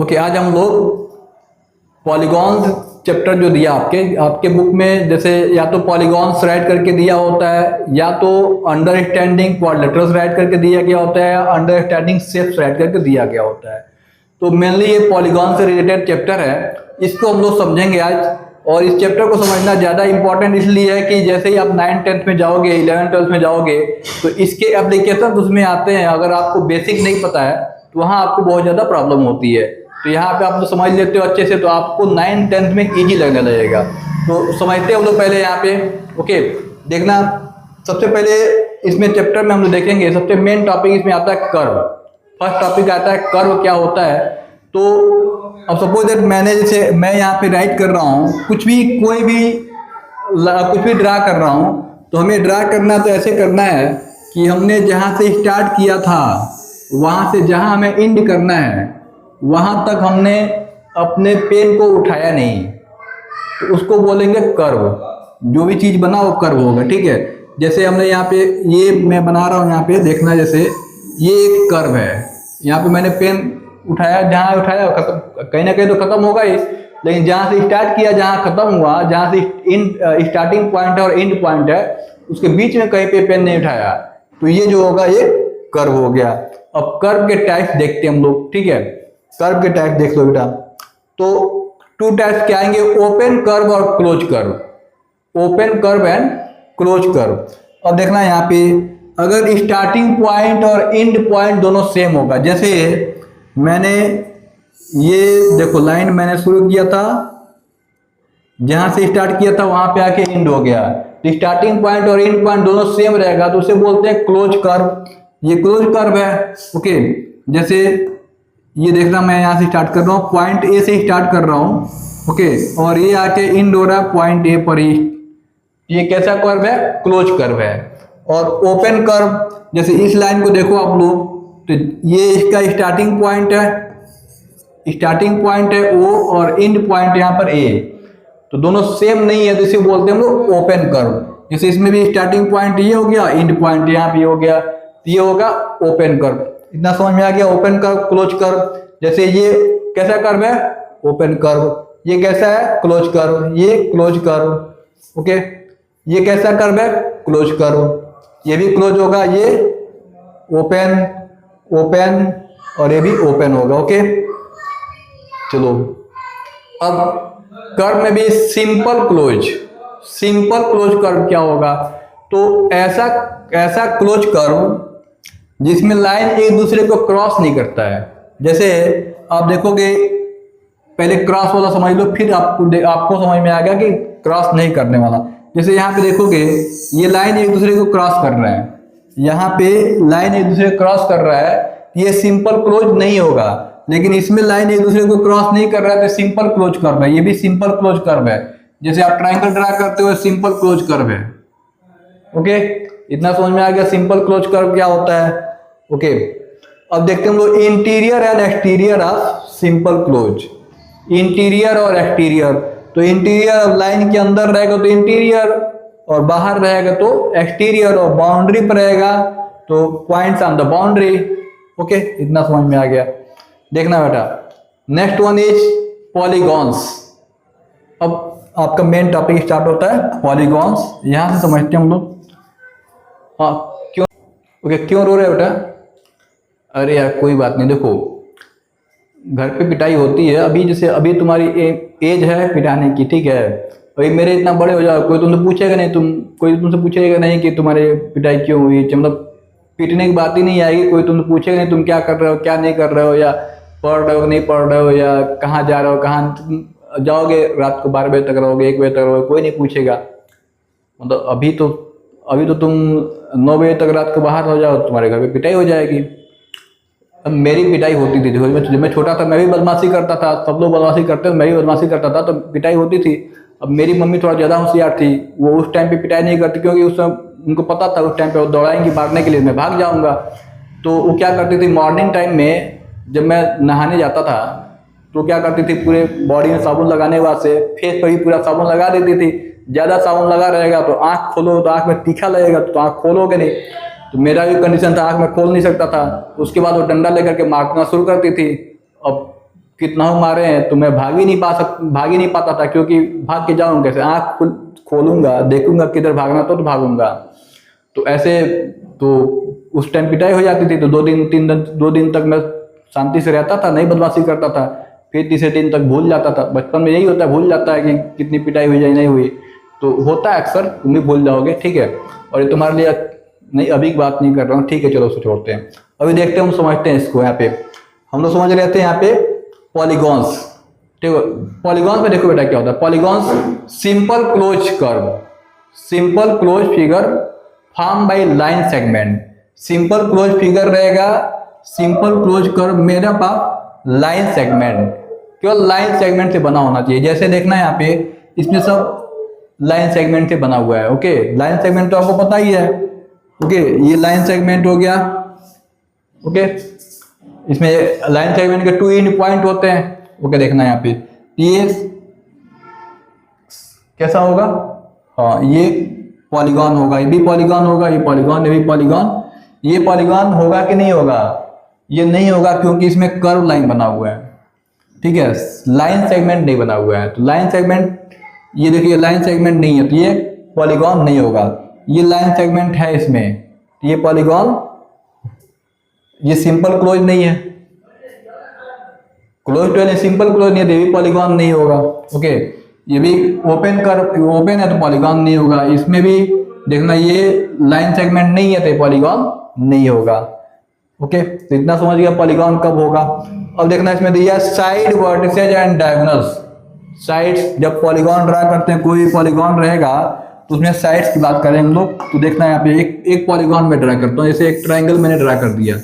Okay, आज हम लोग पॉलीगॉन्स चैप्टर जो दिया आपके बुक में, जैसे या तो पॉलीगॉन्स राइट करके दिया होता है या तो अंडरस्टैंडिंग क्वाड्रिलेटरल्स राइट करके दिया गया होता है, अंडरस्टैंडिंग शेप्स राइट करके दिया गया होता है। तो मेनली ये पॉलीगॉन से रिलेटेड चैप्टर है, इसको हम लोग समझेंगे आज। और इस चैप्टर को समझना ज़्यादा इंपॉर्टेंट इसलिए है कि जैसे ही आप 9th-10th में जाओगे, 11th-12th में जाओगे तो इसके एप्लीकेशन उसमें आते हैं। अगर आपको बेसिक नहीं पता है तो वहाँ आपको बहुत ज़्यादा प्रॉब्लम होती है। तो यहाँ पे आप लोग समझ लेते हो अच्छे से तो आपको 9th-10th में इजी लगने लगेगा। तो समझते हैं हम लोग पहले यहाँ पे। ओके, देखना सबसे पहले इसमें चैप्टर में हम लोग देखेंगे, सबसे मेन टॉपिक इसमें आता है कर्व। फर्स्ट टॉपिक आता है कर्व क्या होता है। तो अब सपोज दैट मैं यहाँ पे राइट कर रहा हूँ, कुछ भी ड्रा कर रहा हूँ। तो हमें ड्रा करना तो ऐसे करना है कि हमने जहाँ से स्टार्ट किया था वहाँ से जहाँ हमें एंड करना है वहाँ तक हमने अपने पेन को उठाया नहीं, तो उसको बोलेंगे कर्व। जो भी चीज़ बना वो कर्व होगा, ठीक है। जैसे हमने यहाँ पे ये मैं बना रहा हूँ, यहाँ पे देखना, जैसे ये एक कर्व है। यहाँ पे मैंने पेन उठाया, जहाँ उठाया कहीं ना कहीं तो खत्म होगा ही, लेकिन जहाँ से स्टार्ट किया जहाँ खत्म हुआ, जहाँ से स्टार्टिंग पॉइंट है और एंड पॉइंट है, उसके बीच में कहीं पे पेन नहीं उठाया, तो ये जो होगा ये कर्व हो गया। अब कर्व के टाइप्स देखते हैं हम लोग, ठीक है। कर्व के टाइप देख लो बेटा। तो 2 टाइप्स क्या आएंगे, ओपन कर्व और close curve. Open curve and close curve. अब देखना यहाँ पे अगर स्टार्टिंग पॉइंट और एंड पॉइंट दोनों सेम होगा, जैसे मैंने ये देखो लाइन मैंने शुरू किया था, जहां से स्टार्ट किया था वहां पे आके एंड हो गया, तो स्टार्टिंग पॉइंट और एंड पॉइंट दोनों सेम रहेगा, तो उसे बोलते हैं क्लोज कर्व। ये क्लोज कर्व है। ओके, जैसे ये देखना मैं यहाँ से स्टार्ट कर रहा हूँ, पॉइंट ए से स्टार्ट कर रहा हूँ, ओके, और ये आके एंड हो रहा है पॉइंट ए पर ही। ये कैसा कर्व है, क्लोज कर्व है। और ओपन कर्व, जैसे इस लाइन को देखो आप लोग, तो ये इसका स्टार्टिंग पॉइंट है ओ और एंड पॉइंट यहाँ पर ए, तो दोनों सेम नहीं है, तो इसे बोलते हैं हम लोग ओपन कर्व। जैसे इसमें भी स्टार्टिंग पॉइंट ये हो गया, एंड पॉइंट यहाँ पे हो गया, तो ये होगा ओपन कर्व। इतना समझ में आ गया, ओपन कर्व क्लोज कर्व। जैसे ये कैसा कर्व है, ओपन कर्व। ये कैसा है, क्लोज कर्व। ये क्लोज कर्व। ओके, ये कैसा कर्व है, क्लोज कर्व। ये भी क्लोज होगा, ये ओपन और ये भी ओपन होगा। ओके, चलो अब कर्व में भी सिंपल क्लोज कर्व क्या होगा, तो ऐसा क्लोज कर्व जिसमें लाइन एक दूसरे को क्रॉस नहीं करता है। जैसे आप देखोगे, पहले क्रॉस वाला समझ लो, फिर आपको समझ में आ गया कि क्रॉस नहीं करने वाला। जैसे यहाँ पे देखोगे, ये लाइन एक दूसरे को क्रॉस कर रहा है, यहाँ पे लाइन एक दूसरे को क्रॉस कर रहा है, ये सिंपल क्लोज नहीं होगा। लेकिन इसमें लाइन एक दूसरे को क्रॉस नहीं कर रहा है, तो सिंपल क्लोज कर्व है। ये भी सिंपल क्लोज कर्व है। जैसे आप ट्राइंगल ड्रा करते हो, सिंपल क्लोज कर्व है। ओके, इतना समझ में आ गया सिंपल क्लोज कर्व क्या होता है। ओके, अब देखते हैं हम लोग interior and exterior of simple close. Interior और एक्सटीरियर, तो इंटीरियर लाइन के अंदर रहेगा तो इंटीरियर, और बाहर रहेगा तो एक्सटीरियर, और बाउंड्री पर रहेगा तो points on the boundary. Okay, इतना समझ में आ गया। देखना बेटा, नेक्स्ट वन इज पॉलीगॉन्स। अब आपका मेन टॉपिक स्टार्ट होता है पॉलीगॉन्स। यहां से समझते हैं हम लोग। हाँ, क्यों ओके क्यों रो रहे हो बेटा? अरे यार कोई बात नहीं, देखो घर पे पिटाई होती है। अभी तुम्हारी एज है पिटाने की, ठीक है। अभी मेरे इतना बड़े हो जाओ, कोई तुमसे पूछेगा नहीं कि तुम्हारे पिटाई क्यों हुई। मतलब पीटने की बात ही नहीं आएगी, कोई तुमसे पूछेगा नहीं तुम क्या कर रहे हो, क्या नहीं कर रहे हो, या पढ़ रहे हो नहीं पढ़ रहे हो, या कहाँ जा रहे हो, कहाँ जाओगे, रात को 12 बजे तक रहोगे, 1 बजे तक रहोगे, कोई नहीं पूछेगा। मतलब अभी तो तुम 9 बजे तक रात को बाहर हो जाओ, तुम्हारे घर पे पिटाई हो जाएगी। अब मेरी पिटाई होती थी, जब मैं छोटा था मैं भी बदमाशी करता था, सब लोग बदमाशी करते थे, मैं भी बदमाशी करता था, तो पिटाई होती थी। अब मेरी मम्मी थोड़ा ज़्यादा होशियार थी, वो उस टाइम पे पिटाई नहीं करती, क्योंकि उस समय उनको पता था उस टाइम पे वो दौड़ाएंगी मारने के लिए, मैं भाग जाऊंगा। तो वो क्या करती थी, मॉर्निंग टाइम में जब मैं नहाने जाता था तो क्या करती थी, पूरे बॉडी में साबुन लगाने वास्ते फेस पर ही पूरा साबुन लगा देती थी। ज़्यादा साबुन लगा रहेगा तो आँख खोलो तो आँख में तीखा लगेगा, तो आँख खोलोगे नहीं। तो मेरा भी कंडीशन था, आँख में खोल नहीं सकता था। उसके बाद वो डंडा लेकर के मारना शुरू करती थी। अब कितना हूँ मारे हैं, तो मैं भाग ही नहीं पाता था, क्योंकि भाग के जाऊँ कैसे, आँख खोलूंगा देखूंगा किधर भागना तो भागूंगा। तो ऐसे तो उस टाइम पिटाई हो जाती थी, तो 2 दिन तक मैं शांति से रहता था, नहीं बदमाशी करता था। फिर तीसरे दिन तक भूल जाता था। बचपन में यही होता है, भूल जाता है कि कितनी पिटाई हुई या नहीं हुई, तो होता है अक्सर, तुम भी भूल जाओगे, ठीक है। और ये तुम्हारे लिए नहीं, अभी की बात नहीं कर रहा हूँ, ठीक है, चलो उसको छोड़ते हैं। अभी देखते हैं, हम समझते हैं इसको। यहाँ पे हम लोग समझ रहे थे यहाँ पे पॉलीगॉन्स, ठीक है। पॉलीगॉन्स में देखो बेटा क्या होता है। Polygons simple close curve, simple close figure form by line segment. Simple close figure रहेगा, सिंपल क्लोज कर्व मेरा पास लाइन सेगमेंट, केवल लाइन सेगमेंट से बना होना चाहिए। जैसे देखना है यहाँ पे, इसमें सब लाइन सेगमेंट से बना हुआ है, ओके। लाइन सेगमेंट तो आपको पता ही है, ओके। ये लाइन सेगमेंट हो गया, ओके। इसमें लाइन सेगमेंट के 2 एंड पॉइंट होते हैं, ओके। देखना है यहाँ पे, ये कैसा होगा, हाँ, ये पॉलीगॉन होगा, ये भी पॉलीगॉन होगा, ये पॉलीगॉन, ये भी पॉलीगॉन। ये पॉलीगॉन होगा कि नहीं होगा, ये नहीं होगा, क्योंकि इसमें कर्व लाइन बना हुआ है, ठीक है। लाइन सेगमेंट नहीं बना हुआ है, तो लाइन सेगमेंट, ये देखिए लाइन सेगमेंट नहीं है, तो ये पॉलीगॉन नहीं होगा। ये लाइन सेगमेंट है इसमें, तो ये पॉलीगॉन, ये सिंपल क्लोज नहीं है, क्लोज तो है, सिंपल क्लोज नहीं है, तो ये भी पॉलीगॉन नहीं होगा, ओके। ये भी ओपन है, तो पॉलीगॉन नहीं होगा। इसमें भी देखना, ये लाइन सेगमेंट नहीं है, तो पॉलीगॉन नहीं होगा, ओके। तो इतना समझ गया पॉलीगॉन कब होगा। अब देखना, इसमें दिया side vertices and diagonals. Sides, जब पॉलीगॉन ड्रा करते हैं, कोई भी पॉलीगॉन रहेगा तो उसमें साइड्स की बात करें हम लोग। तो देखना यहाँ पे एक पॉलीगॉन में ड्रा करता हूँ, जैसे एक ट्राइंगल मैंने ड्रा कर दिया,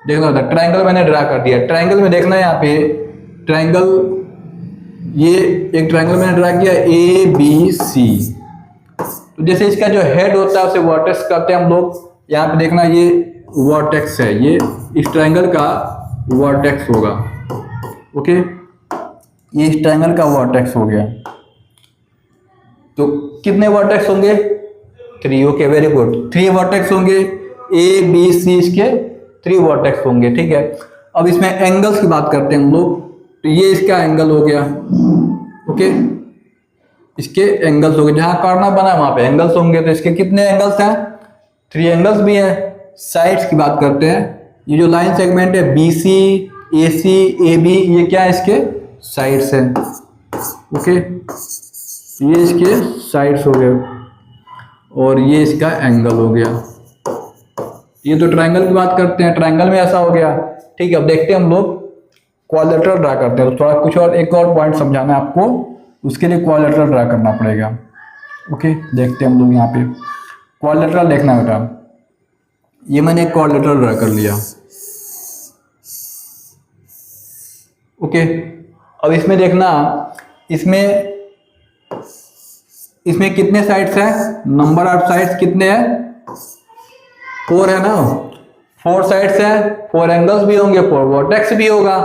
देखना होता है, ट्राइंगल मैंने ड्रा कर दिया। ट्राइंगल में देखना है यहाँ पे, ट्राइंगल, ये एक ट्राइंगल मैंने ड्रा किया ABC। तो जैसे इसका जो हेड होता है उसे वर्टेक्स करते हैं हम लोग। यहाँ पे देखना, ये वर्टेक्स है, ये इस ट्राइंगल का वर्टेक्स होगा, ओके। ये इस ट्राइंगल का वर्टेक्स हो गया। तो कितने वर्टेक्स होंगे, 3, ओके, वेरी गुड। 3 वर्टेक्स होंगे, ABC, इसके 3 वर्टेक्स होंगे, ठीक है। अब इसमें एंगल्स की बात करते हैं हम लोग। तो ये इसका एंगल हो गया, ओके। इसके एंगल्स हो गए, जहां कॉर्नर बना है वहां पे एंगल्स होंगे। तो इसके कितने एंगल्स हैं, 3 एंगल्स भी हैं। साइड्स की बात करते हैं, ये जो लाइन सेगमेंट है BC, AC, AB, ये क्या है, इसके साइड्स हैं, ओके। ये इसके साइड्स हो गए, और ये इसका एंगल हो गया। ये तो ट्रायंगल की बात करते हैं, ट्रायंगल में ऐसा हो गया, ठीक है। अब देखते हैं हम लोग क्वाड्रिलेटरल ड्रा करते हैं। तो थोड़ा कुछ और एक और पॉइंट समझाना है आपको, उसके लिए क्वाड्रिलेटरल ड्रा करना पड़ेगा, ओके। देखते हैं हम लोग यहाँ पे क्वाड्रिलेटरल देखना है बेटा। ये मैंने एक क्वाड्रिलेटरल ड्रा कर लिया, ओके। अब इसमें देखना, इसमें कितने साइड्स हैं, नंबर ऑफ साइड्स कितने हैं, 4 है ना, 4 साइड्स हैं, 4 एंगल्स भी होंगे, 4 वर्टेक्स भी होगा।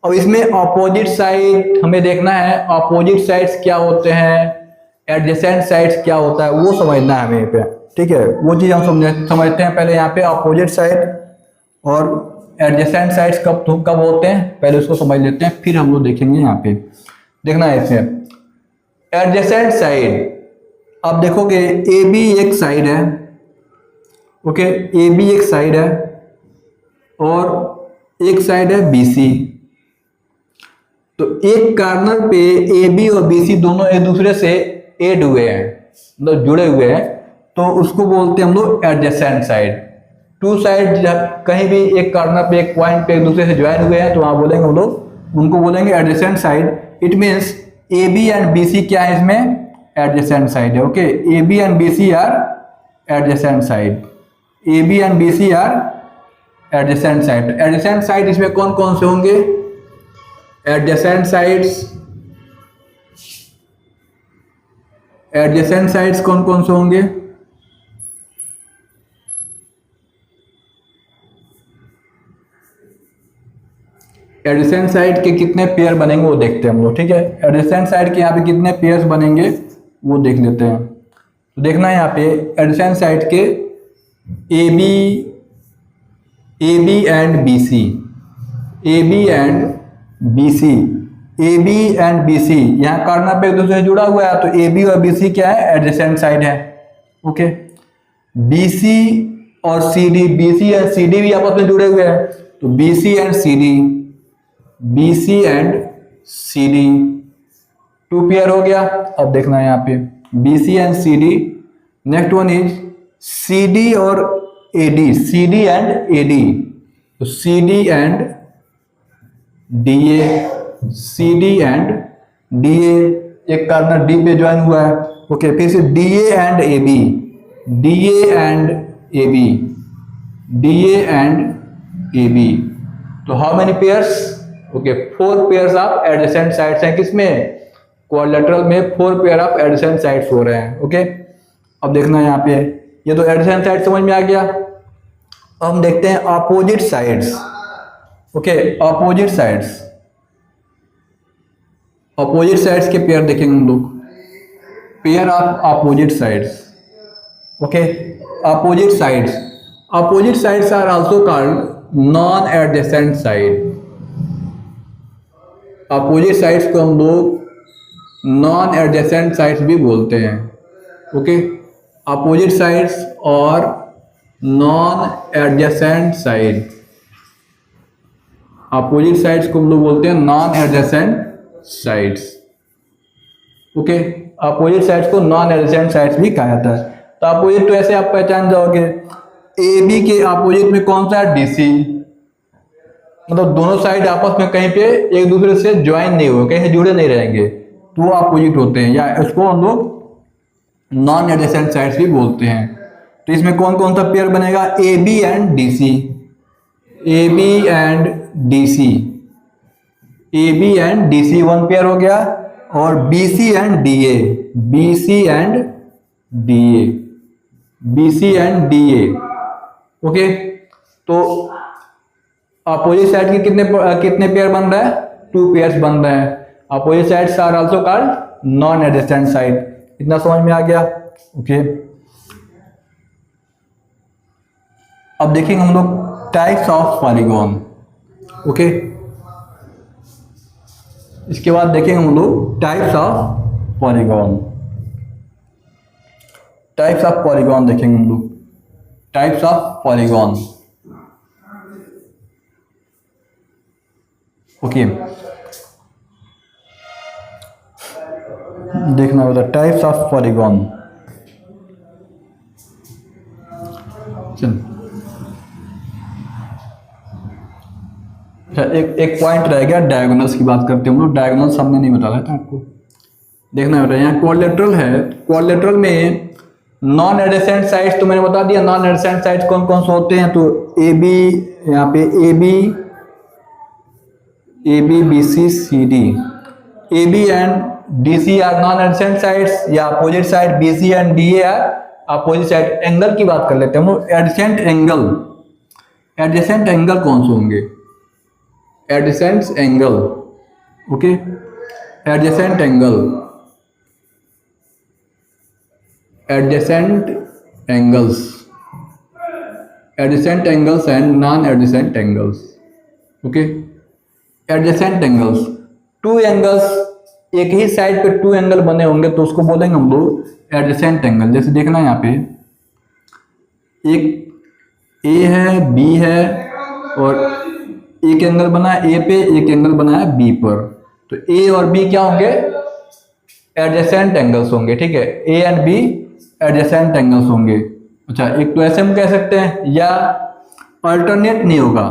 अब इसमें अपोजिट साइड हमें देखना है, अपोजिट साइड्स क्या होते हैं, एडजेसेंट साइड्स क्या होता है, वो समझना है हमें पे, ठीक है। वो चीज़ हम समझते हैं पहले। यहाँ पे अपोजिट साइड और एडजेसेंट साइड्स कब होते हैं, पहले उसको समझ लेते हैं, फिर हम लोग देखेंगे। यहाँ पे देखना है इसमें एडजेसेंट साइड, आप देखोगे AB एक साइड है, ओके, AB एक साइड है और एक साइड है BC। तो एक कॉर्नर पे AB और BC दोनों एक दूसरे से एड हुए हैं, मतलब जुड़े हुए हैं, तो उसको बोलते हैं हम लोग एडजेसेंट साइड। 2 साइड कहीं भी एक कॉर्नर पे एक पॉइंट पे एक दूसरे से ज्वाइन हुए हैं, तो वहां बोलेंगे हम लोग, उनको बोलेंगे adjacent side. It means AB and BC क्या है, इसमें एडजेसेंट साइड है, okay. AB and BC are adjacent side, AB and BC are adjacent side. Adjacent side इसमें कौन कौन से होंगे, एडजेसेंट साइड्स कौन कौन से होंगे, एडजेसेंट साइड के कितने पेयर बनेंगे वो देखते हैं हम लोग, ठीक है। एडजेसेंट साइड के यहाँ पे कितने पेयर्स बनेंगे वो देख लेते हैं। तो देखना है यहाँ पे एडजेसेंट साइड के AB and BC B C, A B and B C, यहाँ कॉर्नर पे एक दूसरे से जुड़ा हुआ है, तो ए बी और बी सी क्या है, एडजेसेंट साइड है। ओके, बी सी और C D, B C and C D भी आपस में जुड़े हुए हैं, तो B C and C D, B C and C D, two pair हो गया। अब देखना है यहाँ पे B C and C D. Next one is C D और A D, C D and A D, तो C D and D A, C D and D ए, एक कॉर्नर डी पे ज्वाइन हुआ है। ओके, फिर से D A and A B, D A and A B, D A and A B, तो how many pairs? Okay, 4 pairs of adjacent sides हैं किसमें, quadrilateral में 4 पेयर ऑफ एडजेसेंट साइड्स हो रहे हैं। ओके, अब देखना है यहाँ पे, ये तो एडजेसेंट साइड समझ में आ गया। अब हम देखते हैं opposite sides. Okay, opposite sides, opposite sides के पेयर देखेंगे हम लोग, pair of opposite sides. Okay, opposite sides, opposite sides are also called non adjacent side. Opposite sides को हम लोग नॉन एडजेसेंट साइड्स भी बोलते हैं। ओके, अपोजिट साइड्स और non adjacent side, opposite sides को हम लोग बोलते हैं non adjacent sides. Okay, opposite sides को नॉन एडजेसेंट साइड्स भी कहा जाता है। तो अपोजिट तो ऐसे आप पहचान जाओगे, ए बी के अपोजिट में कौन सा है, डी सी, मतलब दोनों साइड आपस में कहीं पे एक दूसरे से ज्वाइन नहीं हुए, कहीं से जुड़े नहीं रहेंगे, तो वो अपोजिट होते हैं, या इसको हम लोग नॉन एडजेसेंट साइड्स भी बोलते हैं। तो इसमें कौन कौन सा पेयर बनेगा, A B and D C, A B and D C, A B and D C 1 pair हो गया, और B C and D A, B C and D A, B C and D A. Okay, तो opposite side के कितने pair बन रहा है, 2 pairs बन रहे हैं। Opposite sides are also called non adjacent side. इतना समझ में आ गया। ओके, अब देखेंगे हम लोग टाइप्स ऑफ पॉलीगॉन। ओके, इसके बाद देखेंगे हम लोग types of polygon. Types of polygon देखेंगे हम लोग, टाइप्स ऑफ पॉलीगॉन। ओके, देखना होगा टाइप्स ऑफ पॉलीगॉन। अच्छा, एक पॉइंट रह गया, डायगोनल्स की बात करते हैं हम लोग। डायगोनल्स हमने नहीं बताया था आपको, देखना होता है। यहाँ क्वाड्रिलेटरल है, क्वाड्रिलेटरल में नॉन एडजेसेंट साइड्स तो मैंने बता दिया, नॉन एडजेसेंट साइड्स कौन कौन से होते हैं, तो ए बी, यहाँ पे A B, B C C D, A B and D C are non adjacent sides, या opposite side B C and D A are opposite side. Angle की बात कर लेते हैं हम लोग, एडजेसेंट एंगल, एडजेसेंट एंगल कौन से होंगे, adjacent angle. Okay, adjacent angle, adjacent angles, adjacent angles and non adjacent angles. Okay, adjacent angles, 2 angles, एक ही साइड पे 2 एंगल बने होंगे तो उसको बोलेंगे हम लोग एडजेसेंट एंगल। जैसे देखना यहाँ पे एक ए है, बी है, और एक एंगल बना है ए पे, एक एंगल बना है बी पर, तो ए और बी क्या होंगे, एडजेसेंट एंगल्स होंगे। ठीक है, A and B adjacent angles होंगे। अच्छा, एक तो ऐसे हम कह सकते हैं, या अल्टरनेट नहीं होगा,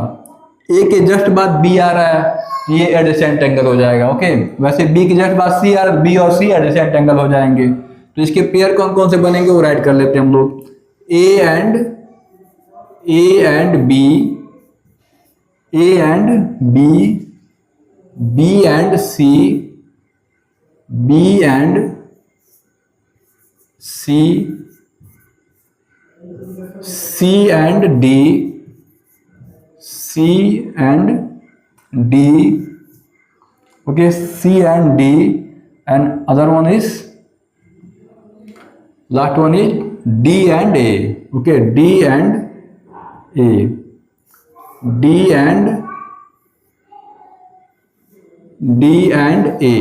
ए के जस्ट बाद बी आ रहा है, ये एडजेसेंट एंगल हो जाएगा। ओके, वैसे बी के जस्ट बाद सी आ रहा है, बी और सी एडजेसेंट एंगल हो जाएंगे। तो इसके पेयर कौन कौन से बनेंगे वो राइट कर लेते हैं हम लोग, A and B, A and B, B and C, B and C, C and D, C and D. Okay, C and D, and other one is, last one is D and A. Okay, D and A, D and D and A,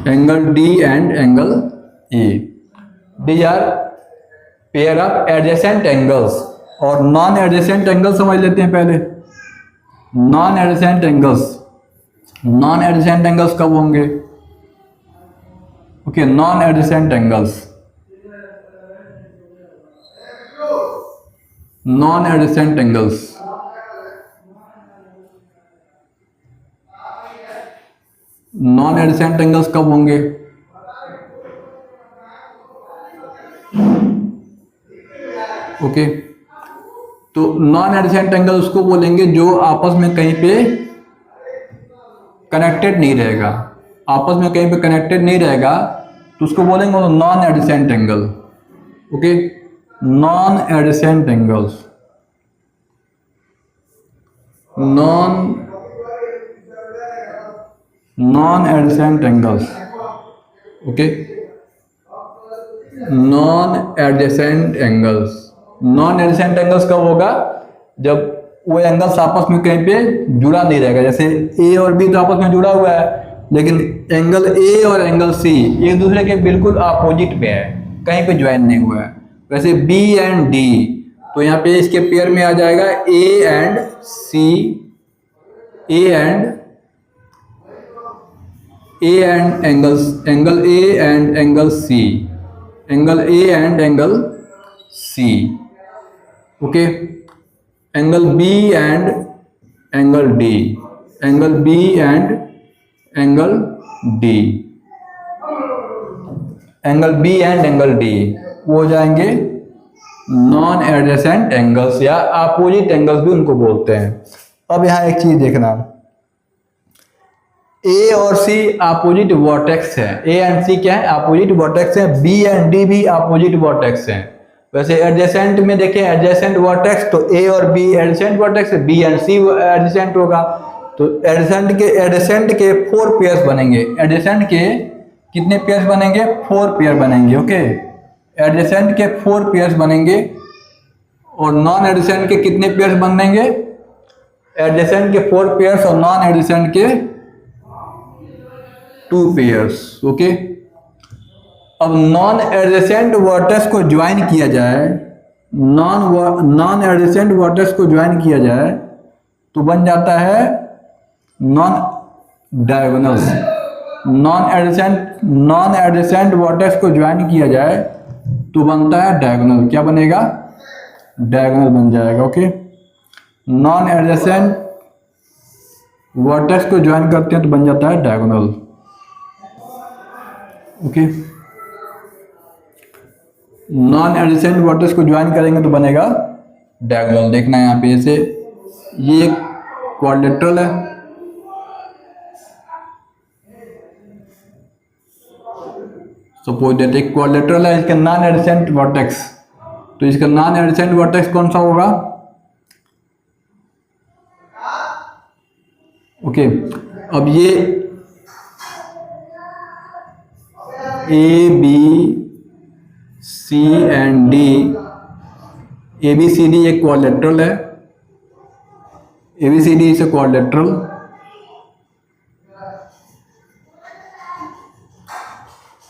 angle D and angle A, these are pair of adjacent angles. और non adjacent angle समझ लेते हैं पहले। Non adjacent angles, non adjacent angles कब होंगे? Okay, non adjacent angles, non adjacent angles, non adjacent angles कब होंगे? Okay, तो नॉन एडजेसेंट एंगल उसको बोलेंगे जो आपस में कहीं पे कनेक्टेड नहीं रहेगा, आपस में कहीं पे कनेक्टेड नहीं रहेगा तो उसको बोलेंगे non adjacent angle. Okay, non adjacent angles, non adjacent angles. Okay, non adjacent angles, non adjacent angles कब होगा? जब वो एंगल्स आपस में कहीं पे जुड़ा नहीं रहेगा। जैसे ए और बी तो आपस में जुड़ा हुआ है, लेकिन एंगल ए और एंगल सी एक दूसरे के बिल्कुल अपोजिट में है, कहीं पे ज्वाइन नहीं हुआ है। वैसे बी एंड डी, तो यहाँ पे इसके पेयर में आ जाएगा A and C, A and angles, angle A and angle C, angle A and angle C. Okay, angle B and angle D, angle B and angle D, angle B and angle D वो हो जाएंगे non adjacent angles या opposite angles भी उनको बोलते हैं। अब यहाँ एक चीज देखना, ए और सी अपोजिट वर्टेक्स है, ए एंड सी क्या है? अपोजिट वर्टेक्स है। बी एंड डी भी अपोजिट वर्टेक्स हैं। वैसे एडजेसेंट में देखें, एडजेसेंट वर्टेक्स तो ए और बी एडजेसेंट वर्टेक्स है, बी एंड सी एडजेसेंट होगा। तो एडजेसेंट के 4 पेयर्स बनेंगे। एडजेसेंट के कितने पेयर्स बनेंगे? 4 पेयर बनेंगे। ओके, एडजेसेंट के 4 पेयर्स बनेंगे। और नॉन एडजेसेंट के कितने पेयर्स बनेंगे? एडजेसेंट के 4 पेयर्स और नॉन एडजेसेंट के 2 पेयर्स। ओके, अब नॉन एडजेसेंट वर्टेक्स को ज्वाइन किया जाए, नॉन एडजेसेंट वर्टेक्स को ज्वाइन किया जाए तो बन जाता है non diagonals. Non adjacent vertex को ज्वाइन किया जाए तो बनता है डायगोनल। क्या बनेगा? डायगोनल बन जाएगा। ओके, नॉन एडजेसेंट वर्टेक्स को ज्वाइन करते हैं तो बन जाता है diagonal. Okay, non adjacent vertex को ज्वाइन करेंगे तो बनेगा डायगोनल। देखना है यहाँ पे, ऐसे ये एक क्वाड्रिलेटरल है, सपोज दैट एक क्वाड्रिलेटरल है, इसका नॉन एडजेसेंट वर्टेक्स, तो इसका नॉन एडजेसेंट वर्टेक्स कौन सा होगा? ओके, अब ये A B C and D, A B C D एक क्वाड्रिलेटरल है, A B C D is a quadrilateral.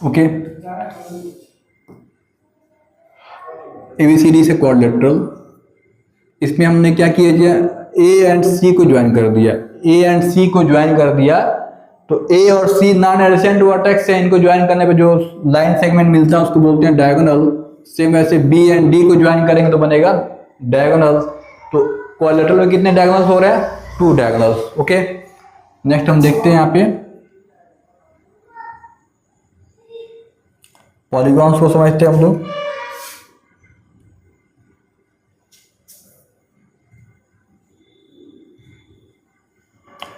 Okay, A B C D से क्वाड्रिलेटरल। इसमें हमने क्या किया? ए एंड सी को ज्वाइन कर दिया, ए एंड सी को ज्वाइन कर दिया तो ए और सी नॉन एडजेसेंट वर्टेक्स है, इनको ज्वाइन करने पे जो लाइन सेगमेंट मिलता है उसको बोलते हैं डायगोनल। सेम वैसे बी एंड डी को ज्वाइन करेंगे तो बनेगा डायगोनल। तो क्वाड्रिलेटरल में कितने डायगोनल्स हो रहे हैं? 2 डायगोनल्स। ओके, नेक्स्ट हम देखते हैं यहाँ पे पॉलीगॉन्स को समझते हैं हम लोग।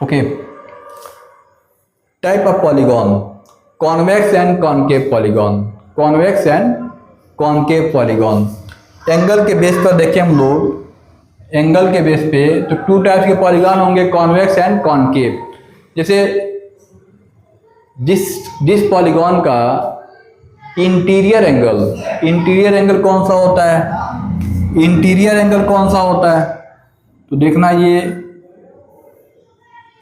Okay, type of polygon, convex and concave polygon, convex and concave polygon. Angle के बेस पर देखें हम लोग, एंगल के बेस पे तो 2 टाइप्स के पॉलीगॉन होंगे, कॉन्वेक्स एंड कॉनकेव। जैसे जिस पॉलीगॉन का इंटीरियर एंगल कौन सा होता है? इंटीरियर एंगल कौन सा होता है? तो देखना, ये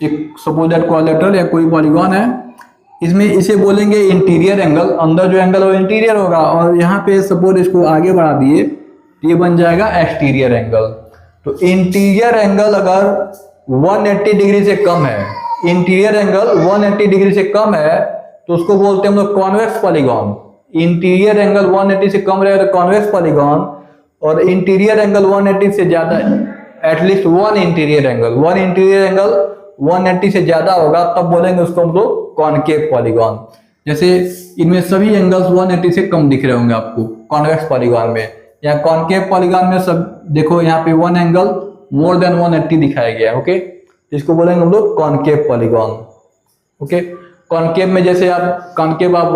एक सपोज दैट क्वाड्रिलेटरल या कोई पॉलीगॉन है, इसमें इसे बोलेंगे इंटीरियर एंगल, अंदर जो एंगल है वो इंटीरियर होगा, और यहाँ पे सपोज इसको आगे बढ़ा दिए तो ये बन जाएगा एक्सटीरियर एंगल। तो इंटीरियर एंगल अगर 180 डिग्री से कम है, इंटीरियर एंगल 180 डिग्री से कम है तो उसको बोलते हैं हम लोग कॉन्वेक्स पॉलीगॉन। इंटीरियर एंगल 180 से कम रहेगा तो कॉन्वेक्स पॉलीगॉन, और इंटीरियर एंगल 180 से ज्यादा, एटलीस्ट वन इंटीरियर एंगल 180 से ज्यादा होगा तब बोलेंगे उसको हम लोग कॉनकेव पॉलीगॉन। जैसे इनमें सभी एंगल्स 180 से कम दिख रहे होंगे आपको कॉन्वेक्स पॉलीगॉन में, या कॉनकेव पॉलीगॉन में सब देखो यहाँ पे वन एंगल मोर देन 180 दिखाया गया है। ओके, इसको बोलेंगे हम लोग कॉनकेव पॉलीगॉन। ओके, कॉनकेव में जैसे आप कॉनकेव आप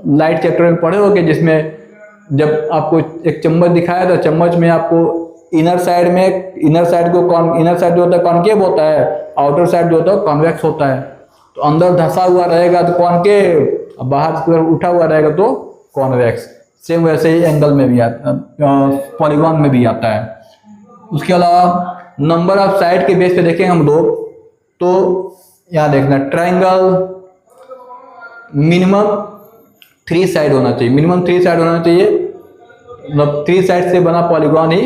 लाइट चैप्टर में पढ़े होगे, जिसमें जब आपको एक चम्मच दिखाया था, चम्मच में आपको इनर साइड जो होता है कॉनकेव होता है, आउटर साइड जो होता है कॉन्वेक्स होता है। तो अंदर धंसा हुआ रहेगा तो कॉनकेव, बाहर की तरफ उठा हुआ रहेगा तो कॉन्वेक्स। सेम वैसे ही एंगल में भी आता, पॉलीगॉन में भी आता है। उसके अलावा नंबर ऑफ साइड के बेस पे देखेंगे हम लोग, तो यहाँ देखना ट्राइंगल मिनिमम 3 साइड होना चाहिए, मतलब 3 साइड से बना पॉलीगॉन ही,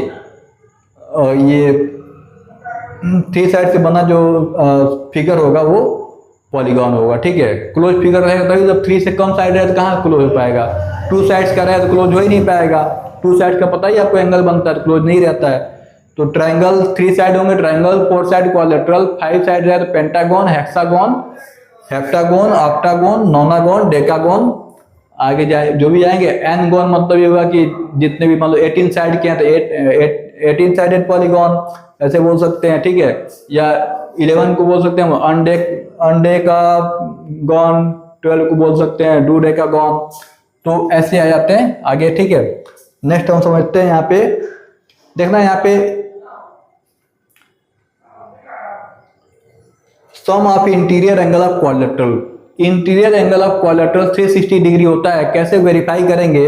ये 3 साइड से बना जो फिगर होगा वो पॉलीगॉन होगा। ठीक है, क्लोज फिगर रहेगा तभी, जब 3 से कम साइड है तो कहाँ क्लोज हो पाएगा, 2 साइड्स का रहे तो क्लोज हो ही नहीं पाएगा। 2 साइड का पता ही आपको एंगल बनता है, क्लोज नहीं रहता है। तो ट्राइंगल 3 साइड होंगे, ट्राइंगल 4 साइड क्वाड्रिलेटरल, 5 साइड रहे तो pentagon, hexagon, heptagon, octagon, नोनागन, decagon, आगे जाए जो भी जाएंगे। एन गॉन मतलब ये होगा कि जितने भी मतलब 18 साइड के हैं तो 18 साइडेड पॉलीगॉन ऐसे बोल सकते हैं। ठीक है, या 11 को बोल सकते हैं अनडेकागन, 12 को बोल सकते हैं डूडेकागन। तो ऐसे आ जाते हैं आगे। ठीक है, नेक्स्ट हम समझते हैं। यहाँ पे देखना, यहाँ पे sum of interior angle of quadrilateral, interior angle of quadrilateral 360 degree होता है। कैसे वेरीफाई करेंगे,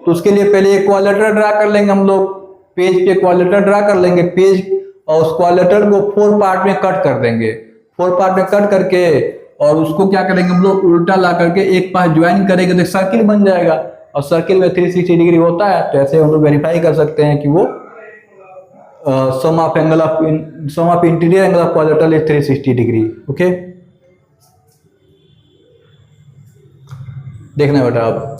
तो उसके लिए पहले एक क्वाड्रिलेटर ड्रा कर लेंगे हम लोग, पेज पे क्वाड्रिलेटर ड्रा कर लेंगे पेज, और उस क्वाड्रिलेटर को 4 पार्ट में कट कर देंगे। 4 पार्ट में कट करके और उसको क्या करेंगे हम लोग, उल्टा ला करके एक पास ज्वाइन करेंगे तो सर्किल बन जाएगा, और सर्किल में 360 डिग्री होता है। तो ऐसे हम लोग वेरीफाई कर सकते हैं कि वो sum of interior angle of quadrilateral is 360 degree. Okay, देखना बेटा अब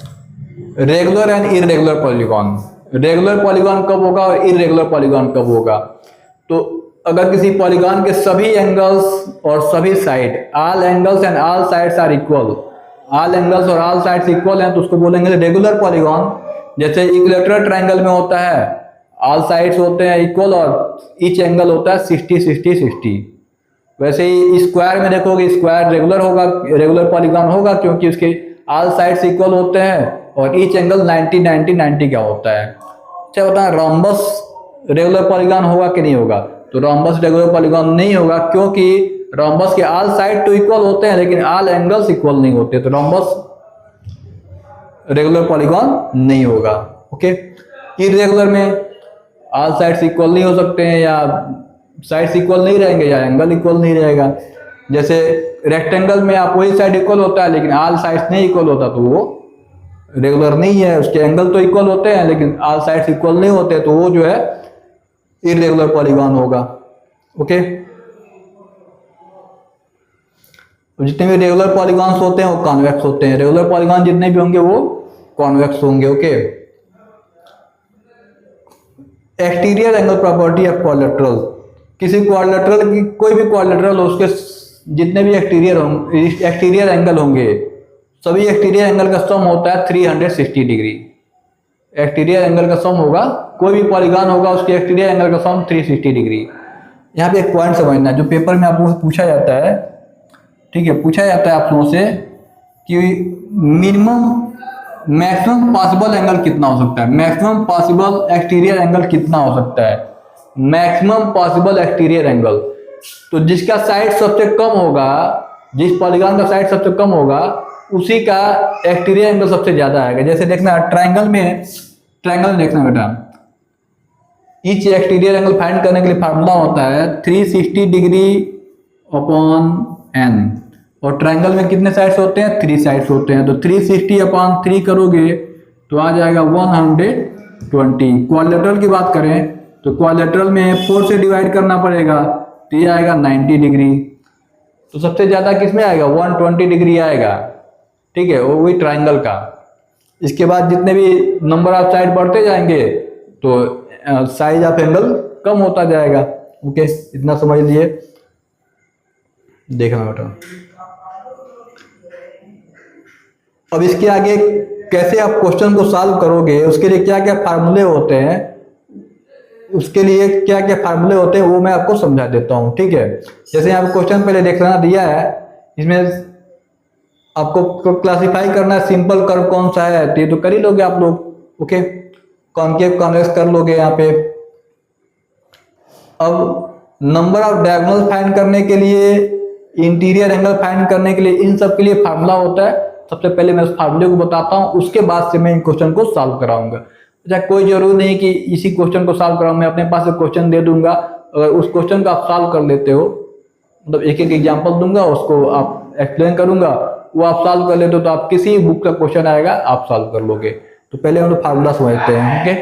regular and irregular polygon. Regular polygon कब होगा और इररेगुलर पॉलीगॉन कब होगा। तो अगर किसी पॉलीगॉन के सभी एंगल्स और सभी side, all angles and all sides are equal, all angles और ऑल साइड्स इक्वल हैं, तो उसको बोलेंगे रेगुलर पॉलीगॉन। जैसे इक्विलैटरल ट्रायंगल में होता है, ऑल साइड्स होते हैं इक्वल और ईच एंगल होता है 60 60 60। वैसे ही स्क्वायर में देखोगे, स्क्वायर रेगुलर होगा, रेगुलर पॉलीगॉन होगा, क्योंकि उसके ऑल साइड्स इक्वल होते हैं और ईच एंगल 90 90 90 का होता है। अच्छा बता, रोम्बस रेगुलर पॉलीगॉन होगा कि नहीं होगा। तो रोम्बस रेगुलर पॉलीगॉन नहीं होगा, क्योंकि रोम्बस के ऑल साइड तो इक्वल होते हैं लेकिन ऑल एंगल्स इक्वल नहीं होते, तो रोम्बस रेगुलर पॉलीगॉन नहीं होगा। ओके, इररेगुलर में ऑल साइड्स इक्वल नहीं हो सकते हैं, या साइड्स इक्वल नहीं रहेंगे, या एंगल इक्वल नहीं रहेगा। जैसे रेक्टेंगल में आप वही साइड इक्वल होता है लेकिन ऑल साइड्स नहीं इक्वल होता, तो वो रेगुलर नहीं है। उसके एंगल तो इक्वल होते हैं लेकिन ऑल साइड्स इक्वल नहीं होते, तो वो जो है इररेगुलर पॉलीगॉन होगा। ओके, जितने भी रेगुलर पॉलीगॉन्स होते हैं वो कॉन्वेक्स होते हैं, रेगुलर पॉलीगॉन जितने भी होंगे वो कॉन्वेक्स होंगे। Okay, exterior angle property of quadrilateral, किसी क्वाड्रिलेटरल की कोई भी क्वाड्रिलेटरल हो, उसके जितने भी एक्सटीरियर एंगल होंगे, सभी एक्सटीरियर एंगल का सम होता है 360 डिग्री। एक्सटीरियर एंगल का सम होगा, कोई भी पॉलीगॉन होगा उसके एक्सटीरियर एंगल का सम 360 डिग्री। यहाँ पे एक पॉइंट समझना, जो पेपर में आप लोगों से पूछा जाता है, ठीक है, पूछा जाता है आप लोगों से कि मैक्सिमम पॉसिबल एंगल कितना हो सकता है, मैक्सिमम पॉसिबल एक्सटीरियर एंगल कितना हो सकता है, मैक्सिमम पॉसिबल एक्सटीरियर एंगल। तो जिसका साइड सबसे कम होगा, जिस पॉलीगॉन का साइड सबसे कम होगा, उसी का एक्सटीरियर एंगल सबसे ज्यादा आएगा। जैसे देखना ट्रायंगल में देखना बेटा, ईच एक्सटीरियर एंगल फाइंड करने के लिए फार्मूला होता है 360 डिग्री अपॉन n, और ट्रायंगल में कितने साइड्स होते हैं? 3 साइड्स होते हैं, तो 360 अपॉन 3 करोगे तो आ जाएगा 120। क्वाड्रिलेटरल की बात करें तो क्वाड्रिलेटरल में 4 से डिवाइड करना पड़ेगा, तो ये आएगा 90 डिग्री। तो सबसे ज़्यादा किस में आएगा? 120 डिग्री आएगा, ठीक है, वो वही ट्रायंगल का। इसके बाद जितने भी नंबर ऑफ साइड बढ़ते जाएंगे तो साइज ऑफ एंगल कम होता जाएगा। ओके, इतना समझ लिए, देखना बेटा। अब इसके आगे कैसे आप क्वेश्चन को सॉल्व करोगे, उसके लिए क्या क्या फार्मूले होते हैं, उसके लिए क्या क्या फार्मूले होते हैं वो मैं आपको समझा देता हूँ, ठीक है। जैसे यहाँ पे क्वेश्चन पहले देखना दिया है, इसमें आपको क्लासिफाई करना है सिंपल कर्व कौन सा है, तो ये तो कर ही लोगे आप लोग। ओके, कॉन्केव कॉन्वेक्स कर लोगे यहाँ पे। अब नंबर ऑफ डायगोनल फाइंड करने के लिए, इंटीरियर एंगल फाइंड करने के लिए, इन सब के लिए फार्मूला होता है। सबसे पहले मैं उस फार्मूले को बताता हूँ, उसके बाद से मैं इन क्वेश्चन को सॉल्व कराऊंगा। अच्छा, कोई जरूरी नहीं कि इसी क्वेश्चन को सॉल्व कराऊं, मैं अपने पास एक क्वेश्चन दे दूंगा, अगर उस क्वेश्चन को आप सॉल्व कर लेते हो, मतलब एक एक एग्जाम्पल दूंगा, उसको आप एक्सप्लेन करूंगा, वो आप सॉल्व कर लेते हो, तो आप किसी बुक का क्वेश्चन आएगा आप सॉल्व कर लोगे। तो पहले हम लोग फार्मूला समझते हैं। ओके,